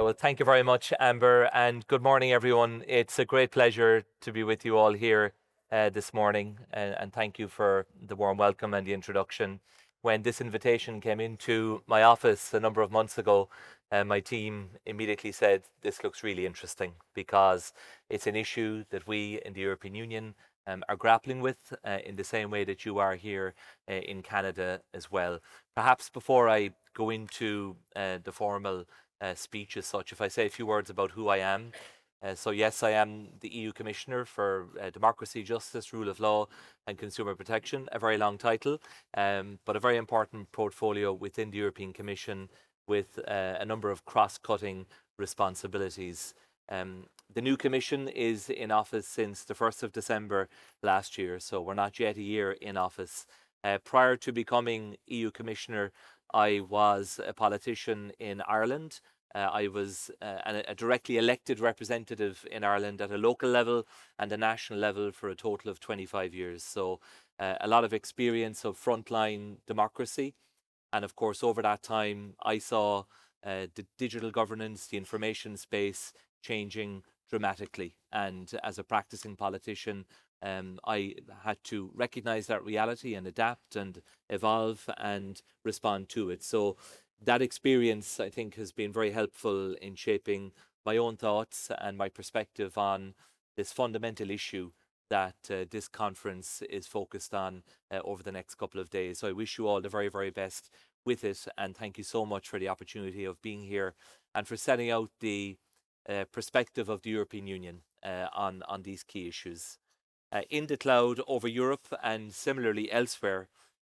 Well, thank you very much, Amber, and good morning, everyone. It's a great pleasure to be with you all here this morning, and thank you for the warm welcome and the introduction. When this invitation came into my office a number of months ago, my team immediately said, "This looks really interesting because it's an issue that we in the European Union are grappling with in the same way that you are here in Canada as well." Perhaps before I go into the formal speech as such, if I say a few words about who I am. So yes, I am the EU Commissioner for Democracy, Justice, Rule of Law and Consumer Protection, a very long title, but a very important portfolio within the European Commission with a number of cross-cutting responsibilities. The new Commission is in office since the 1st of December last year, so we're not yet a year in office. Prior to becoming EU Commissioner, I was a politician in Ireland. I was a directly elected representative in Ireland at a local level and a national level for a total of 25 years. So a lot of experience of frontline democracy. And of course, over that time, I saw the digital governance, the information space changing dramatically. And as a practicing politician, I had to recognize that reality and adapt and evolve and respond to it. So that experience, I think, has been very helpful in shaping my own thoughts and my perspective on this fundamental issue that this conference is focused on over the next couple of days. So I wish you all the very, very best with it, and thank you so much for the opportunity of being here and for setting out the perspective of the European Union on these key issues. In the cloud over Europe and similarly elsewhere,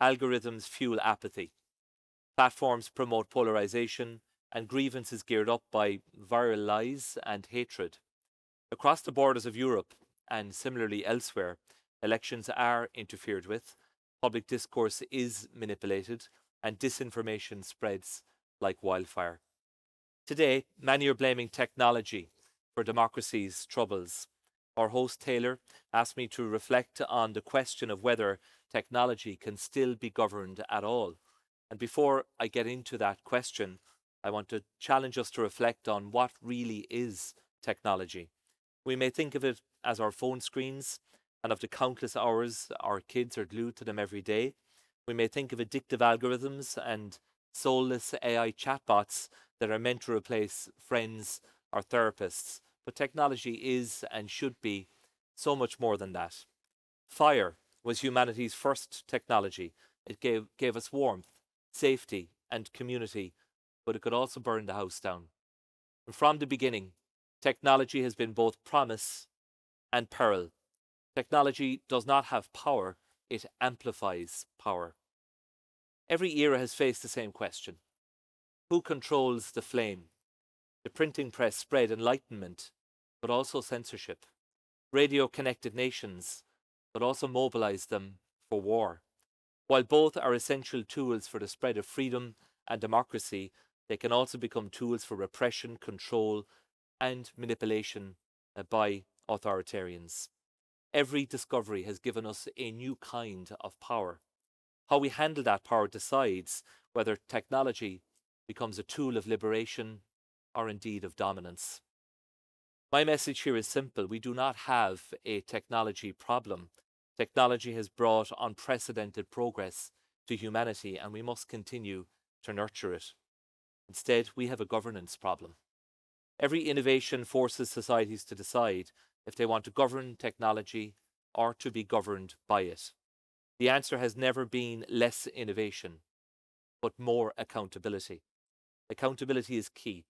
algorithms fuel apathy. Platforms promote polarization and grievances geared up by viral lies and hatred. Across the borders of Europe and similarly elsewhere, elections are interfered with, public discourse is manipulated, and disinformation spreads like wildfire. Today, many are blaming technology for democracy's troubles. Our host Taylor asked me to reflect on the question of whether technology can still be governed at all. And before I get into that question, I want to challenge us to reflect on what really is technology. We may think of it as our phone screens and of the countless hours our kids are glued to them every day. We may think of addictive algorithms and soulless AI chatbots that are meant to replace friends or therapists. But technology is and should be so much more than that. Fire was humanity's first technology. It gave us warmth, safety, and community, but it could also burn the house down. And from the beginning, technology has been both promise and peril. Technology does not have power, it amplifies power. Every era has faced the same question. Who controls the flame? The printing press spread enlightenment, but also censorship. Radio connected nations, but also mobilized them for war. While both are essential tools for the spread of freedom and democracy, they can also become tools for repression, control, and manipulation by authoritarians. Every discovery has given us a new kind of power. How we handle that power decides whether technology becomes a tool of liberation or indeed of dominance. My message here is simple. We do not have a technology problem. Technology has brought unprecedented progress to humanity, and we must continue to nurture it. Instead, we have a governance problem. Every innovation forces societies to decide if they want to govern technology or to be governed by it. The answer has never been less innovation, but more accountability. Accountability is key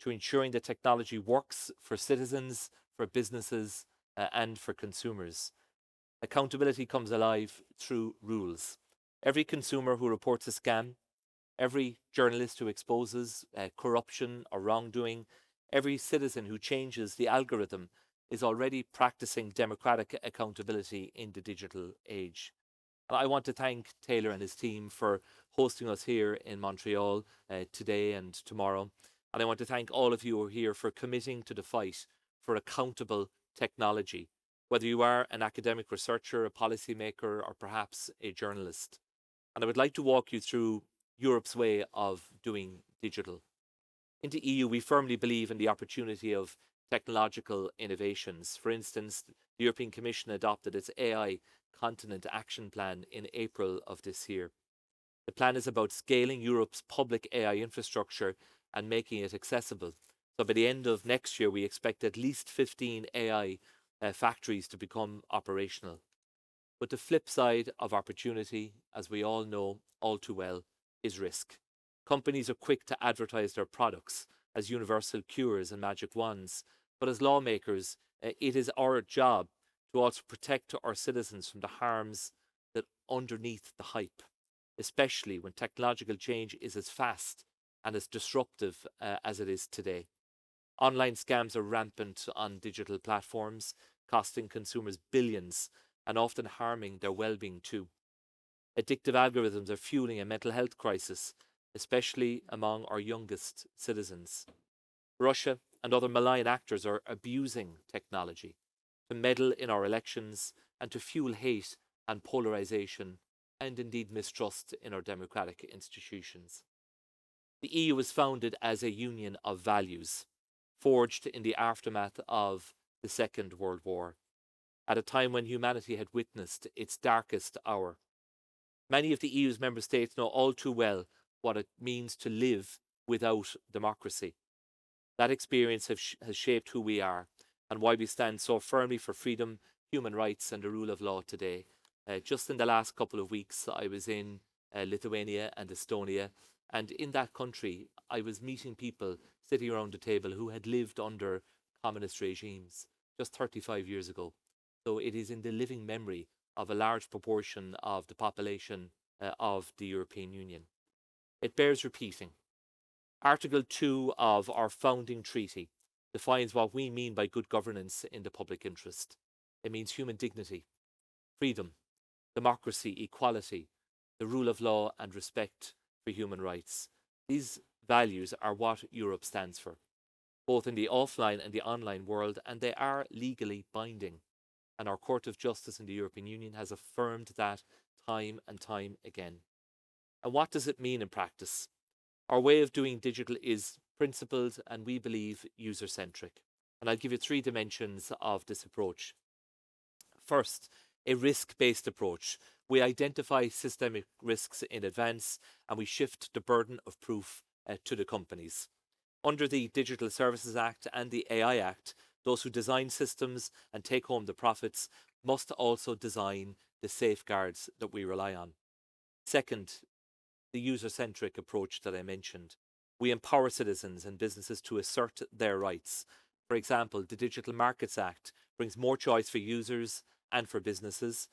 to ensuring that technology works for citizens, for businesses, and for consumers. Accountability comes alive through rules. Every consumer who reports a scam, every journalist who exposes corruption or wrongdoing, every citizen who changes the algorithm is already practicing democratic accountability in the digital age. I want to thank Taylor and his team for hosting us here in Montreal today and tomorrow. And I want to thank all of you who are here for committing to the fight for accountable technology, whether you are an academic researcher, a policymaker, or perhaps a journalist. And I would like to walk you through Europe's way of doing digital. In the EU, we firmly believe in the opportunity of technological innovations. For instance, the European Commission adopted its AI Continent Action Plan in April of this year. The plan is about scaling Europe's public AI infrastructure and making it accessible. So by the end of next year, we expect at least 15 AI factories to become operational. But the flip side of opportunity, as we all know all too well, is risk. Companies are quick to advertise their products as universal cures and magic wands, but as lawmakers, it is our job to also protect our citizens from the harms that underneath the hype, especially when technological change is as fast and as disruptive as it is today. Online scams are rampant on digital platforms, costing consumers billions and often harming their well-being too. Addictive algorithms are fueling a mental health crisis, especially among our youngest citizens. Russia and other malign actors are abusing technology to meddle in our elections and to fuel hate and polarisation and indeed mistrust in our democratic institutions. The EU was founded as a union of values, forged in the aftermath of the Second World War, at a time when humanity had witnessed its darkest hour. Many of the EU's member states know all too well what it means to live without democracy. That experience has shaped who we are and why we stand so firmly for freedom, human rights, and the rule of law today. Just in the last couple of weeks, I was in Lithuania and Estonia, and in that country, I was meeting people sitting around the table who had lived under communist regimes just 35 years ago. So it is in the living memory of a large proportion of the population of the European Union. It bears repeating. Article 2 of our founding treaty defines what we mean by good governance in the public interest. It means human dignity, freedom, democracy, equality, the rule of law, and respect for human rights. These values are what Europe stands for, both in the offline and the online world, and they are legally binding. And our Court of Justice in the European Union has affirmed that time and time again. And what does it mean in practice? Our way of doing digital is principled and we believe user-centric. And I'll give you three dimensions of this approach. First, a risk-based approach. We identify systemic risks in advance and we shift the burden of proof to the companies. Under the Digital Services Act and the AI Act, those who design systems and take home the profits must also design the safeguards that we rely on. Second, the user-centric approach that I mentioned. We empower citizens and businesses to assert their rights. For example, the Digital Markets Act brings more choice for users and for businesses.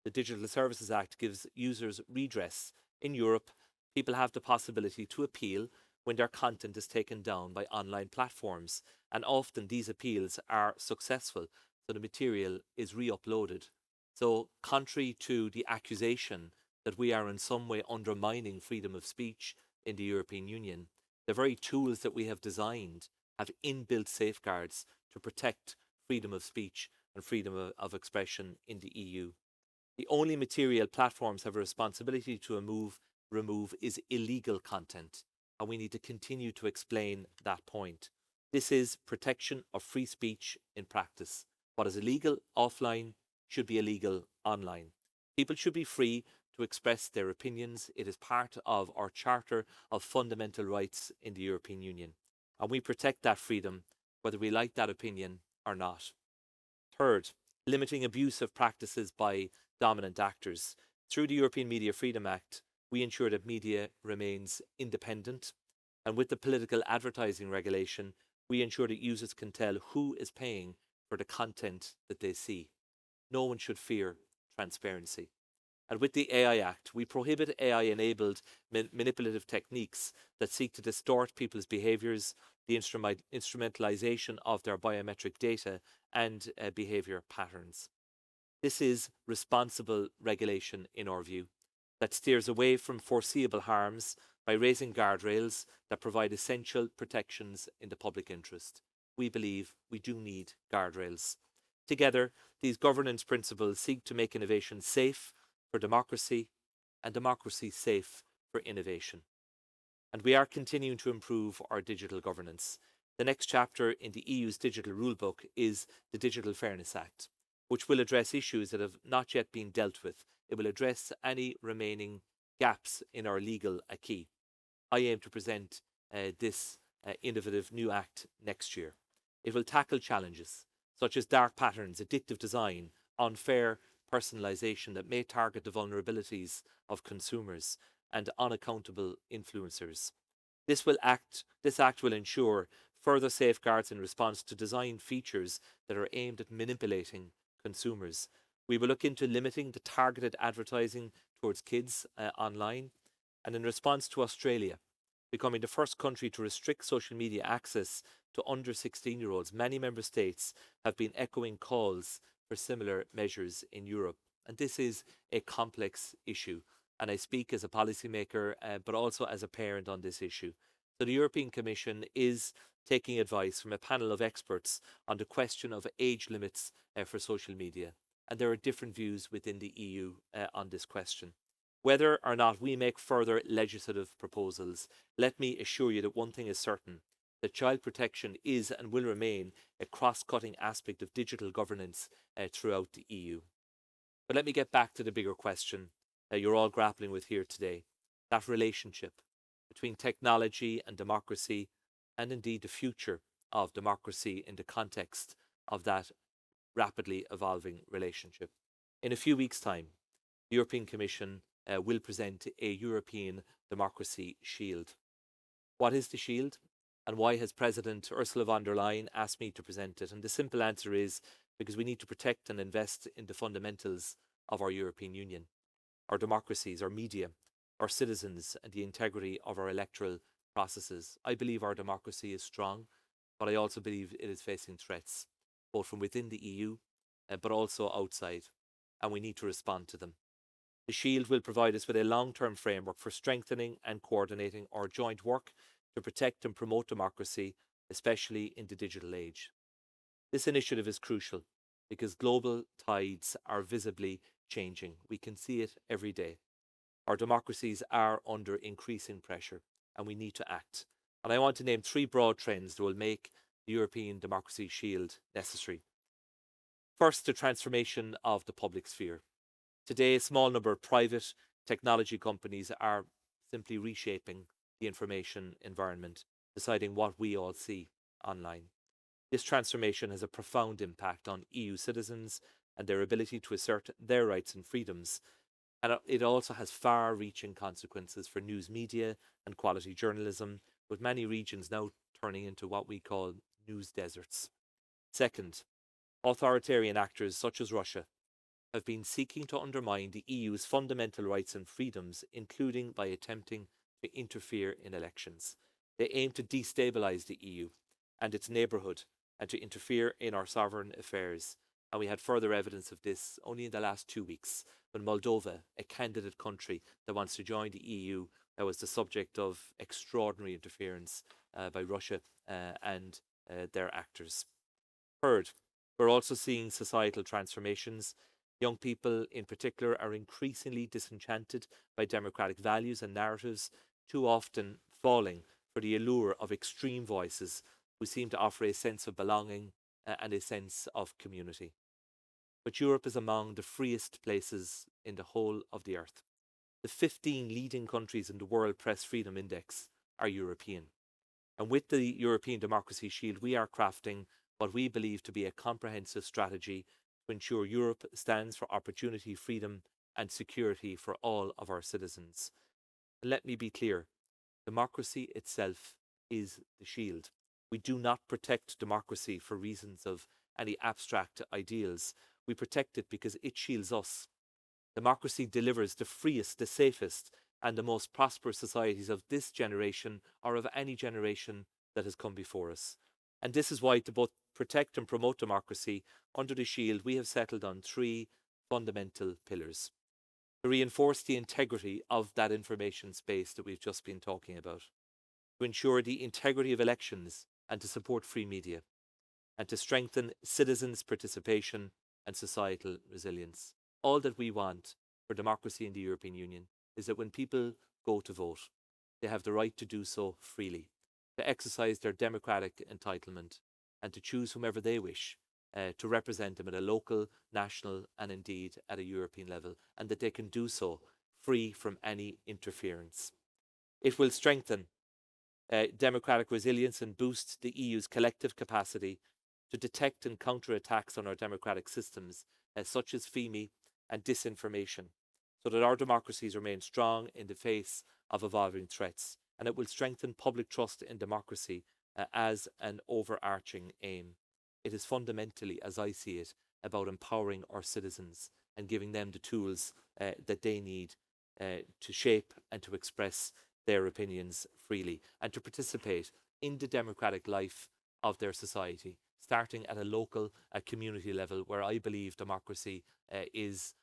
The Digital Services Act gives users redress. In Europe, people have the possibility to appeal when their content is taken down by online platforms, and often these appeals are successful, so the material is re-uploaded. So, contrary to the accusation that we are in some way undermining freedom of speech in the European Union, the very tools that we have designed have inbuilt safeguards to protect freedom of speech and freedom of expression in the EU. The only material platforms have a responsibility to remove is illegal content, and we need to continue to explain that point. This is protection of free speech in practice. What is illegal offline should be illegal online. People should be free to express their opinions. It is part of our Charter of Fundamental Rights in the European Union, and we protect that freedom whether we like that opinion or not. Third, limiting abusive practices by dominant actors. Through the European Media Freedom Act, we ensure that media remains independent, and with the political advertising regulation, we ensure that users can tell who is paying for the content that they see. No one should fear transparency. And with the AI Act, we prohibit AI-enabled manipulative techniques that seek to distort people's behaviours, the instrumentalisation of their biometric data and behaviour patterns. This is responsible regulation in our view, that steers away from foreseeable harms by raising guardrails that provide essential protections in the public interest. We believe we do need guardrails. Together, these governance principles seek to make innovation safe for democracy and democracy safe for innovation. And we are continuing to improve our digital governance. The next chapter in the EU's digital rulebook is the Digital Fairness Act, which will address issues that have not yet been dealt with. It will address any remaining gaps in our legal acquis. I aim to present this innovative new act next year. It will tackle challenges such as dark patterns, addictive design, unfair personalisation that may target the vulnerabilities of consumers, and unaccountable influencers. This act will ensure further safeguards in response to design features that are aimed at manipulating consumers. We will look into limiting the targeted advertising towards kids online, and in response to Australia becoming the first country to restrict social media access to under 16-year-olds, many member states have been echoing calls for similar measures in Europe. And this is a complex issue. And I speak as a policymaker, but also as a parent on this issue. So the European Commission is taking advice from a panel of experts on the question of age limits for social media. And there are different views within the EU on this question. Whether or not we make further legislative proposals, let me assure you that one thing is certain, that child protection is and will remain a cross-cutting aspect of digital governance throughout the EU. But let me get back to the bigger question you're all grappling with here today, that relationship between technology and democracy, and indeed the future of democracy in the context of that rapidly evolving relationship. In a few weeks' time, the European Commission will present a European Democracy Shield. What is the Shield? And why has President Ursula von der Leyen asked me to present it? And the simple answer is because we need to protect and invest in the fundamentals of our European Union, our democracies, our media, our citizens, and the integrity of our electoral processes. I believe our democracy is strong, but I also believe it is facing threats, both from within the EU, but also outside, and we need to respond to them. The Shield will provide us with a long-term framework for strengthening and coordinating our joint work to protect and promote democracy, especially in the digital age. This initiative is crucial because global tides are visibly changing. We can see it every day. Our democracies are under increasing pressure, and we need to act. And I want to name three broad trends that will make the European Democracy Shield necessary. First, the transformation of the public sphere. Today, a small number of private technology companies are simply reshaping the information environment, deciding what we all see online. This transformation has a profound impact on EU citizens and their ability to assert their rights and freedoms. And it also has far-reaching consequences for news media and quality journalism, with many regions now turning into what we call news deserts. Second, authoritarian actors such as Russia have been seeking to undermine the EU's fundamental rights and freedoms, including by attempting to interfere in elections. They aim to destabilise the EU and its neighbourhood and to interfere in our sovereign affairs. And we had further evidence of this only in the last 2 weeks when Moldova, a candidate country that wants to join the EU, was the subject of extraordinary interference by Russia and their actors. Third, we're also seeing societal transformations. Young people in particular are increasingly disenchanted by democratic values and narratives, too often falling for the allure of extreme voices who seem to offer a sense of belonging and a sense of community. But Europe is among the freest places in the whole of the earth. The 15 leading countries in the World Press Freedom Index are European. And with the European Democracy Shield, we are crafting what we believe to be a comprehensive strategy to ensure Europe stands for opportunity, freedom, and security for all of our citizens. And let me be clear, democracy itself is the shield. We do not protect democracy for reasons of any abstract ideals. We protect it because it shields us. Democracy delivers the freest, the safest, and the most prosperous societies of this generation or of any generation that has come before us. And this is why, to both protect and promote democracy under the shield, we have settled on three fundamental pillars. To reinforce the integrity of that information space that we've just been talking about, to ensure the integrity of elections and to support free media, and to strengthen citizens' participation and societal resilience. All that we want for democracy in the European Union is that when people go to vote, they have the right to do so freely, to exercise their democratic entitlement, and to choose whomever they wish to represent them at a local, national, and indeed at a European level, and that they can do so free from any interference. It will strengthen democratic resilience and boost the EU's collective capacity to detect and counter attacks on our democratic systems, such as FEME and disinformation, so that our democracies remain strong in the face of evolving threats. And it will strengthen public trust in democracy as an overarching aim. It is fundamentally, as I see it, about empowering our citizens and giving them the tools that they need to shape and to express their opinions freely and to participate in the democratic life of their society, starting at a local, a community level, where I believe democracy is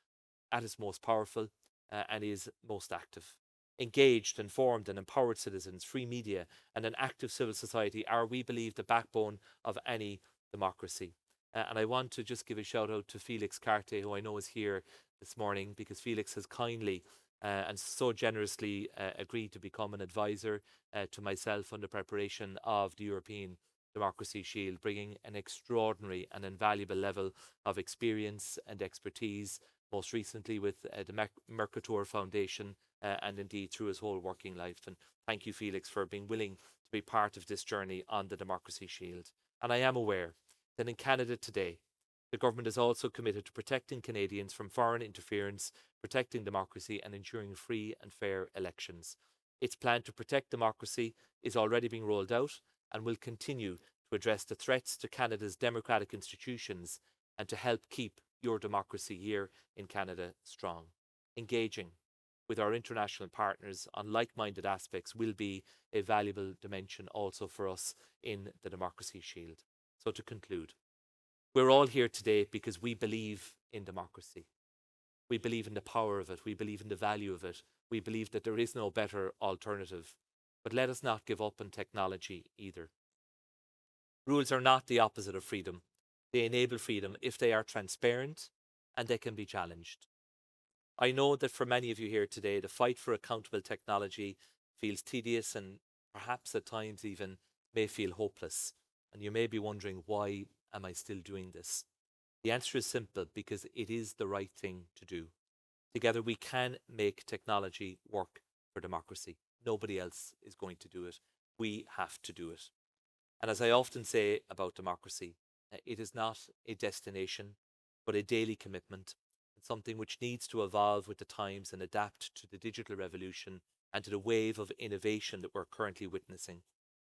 at its most powerful and is most active. Engaged, informed, and empowered citizens, free media, and an active civil society are, we believe, the backbone of any democracy. And I want to just give a shout out to Felix Carte, who I know is here this morning, because Felix has kindly and so generously agreed to become an advisor to myself on the preparation of the European Democracy Shield, bringing an extraordinary and invaluable level of experience and expertise, most recently with the Mercator Foundation and indeed through his whole working life. And thank you, Felix, for being willing to be part of this journey on the Democracy Shield. And I am aware that in Canada today, the government is also committed to protecting Canadians from foreign interference, protecting democracy, and ensuring free and fair elections. Its plan to protect democracy is already being rolled out and will continue to address the threats to Canada's democratic institutions and to help keep your democracy here in Canada strong. Engaging with our international partners on like-minded aspects will be a valuable dimension also for us in the Democracy Shield. So to conclude, we're all here today because we believe in democracy. We believe in the power of it. We believe in the value of it. We believe that there is no better alternative. But let us not give up on technology either. Rules are not the opposite of freedom. They enable freedom if they are transparent and they can be challenged. I know that for many of you here today, the fight for accountable technology feels tedious and perhaps at times even may feel hopeless. And you may be wondering, why am I still doing this? The answer is simple: because it is the right thing to do. Together we can make technology work for democracy. Nobody else is going to do it. We have to do it. And as I often say about democracy, it is not a destination, but a daily commitment. It's something which needs to evolve with the times and adapt to the digital revolution and to the wave of innovation that we're currently witnessing.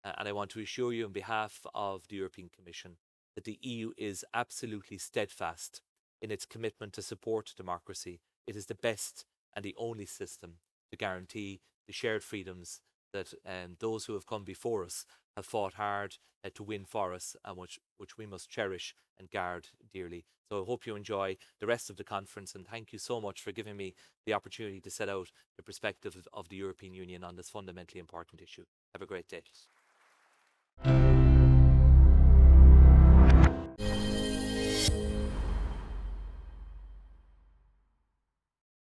And I want to assure you on behalf of the European Commission that the EU is absolutely steadfast in its commitment to support democracy. It is the best and the only system to guarantee the shared freedoms that those who have come before us have fought hard to win for us, and which we must cherish and guard dearly. So I hope you enjoy the rest of the conference, and thank you so much for giving me the opportunity to set out the perspective of the European Union on this fundamentally important issue. Have a great day.